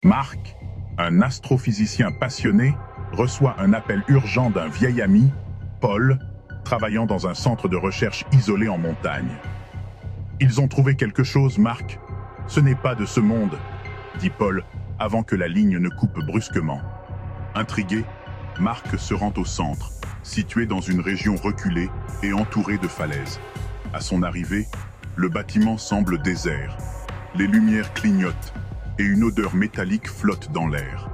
Marc, un astrophysicien passionné, reçoit un appel urgent d'un vieil ami, Paul, travaillant dans un centre de recherche isolé en montagne. « Ils ont trouvé quelque chose, Marc. Ce n'est pas de ce monde, » dit Paul, avant que la ligne ne coupe brusquement. Intrigué, Marc se rend au centre, situé dans une région reculée et entourée de falaises. À son arrivée, le bâtiment semble désert. Les lumières clignotent et une odeur métallique flotte dans l'air.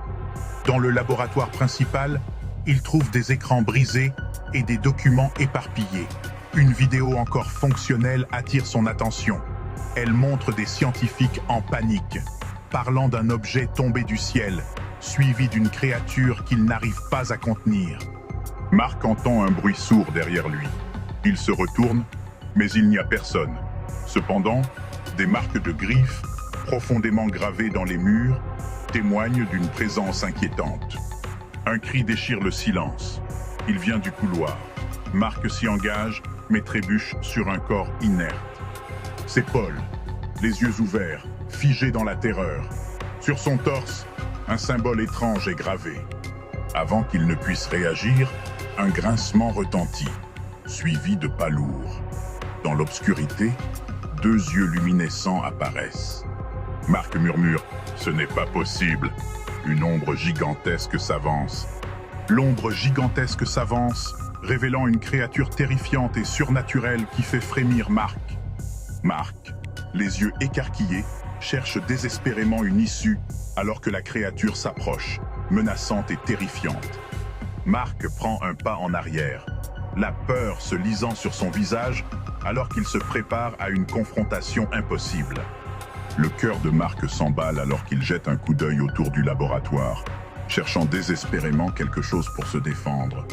Dans le laboratoire principal, il trouve des écrans brisés et des documents éparpillés. Une vidéo encore fonctionnelle attire son attention. Elle montre des scientifiques en panique, parlant d'un objet tombé du ciel, suivi d'une créature qu'ils n'arrivent pas à contenir. Marc entend un bruit sourd derrière lui. Il se retourne, mais il n'y a personne. Cependant, des marques de griffes, profondément gravées dans les murs, témoignent d'une présence inquiétante. Un cri déchire le silence. Il vient du couloir. Marc s'y engage, mais trébuche sur un corps inerte. C'est Paul, les yeux ouverts, figé dans la terreur. Sur son torse, un symbole étrange est gravé. Avant qu'il ne puisse réagir, un grincement retentit, suivi de pas lourds. Dans l'obscurité, deux yeux luminescents apparaissent. Marc murmure « Ce n'est pas possible !» Une ombre gigantesque s'avance. L'ombre gigantesque s'avance, révélant une créature terrifiante et surnaturelle qui fait frémir Marc. Marc, les yeux écarquillés, cherche désespérément une issue alors que la créature s'approche, menaçante et terrifiante. Marc prend un pas en arrière, la peur se lisant sur son visage alors qu'il se prépare à une confrontation impossible. Le cœur de Marc s'emballe alors qu'il jette un coup d'œil autour du laboratoire, cherchant désespérément quelque chose pour se défendre.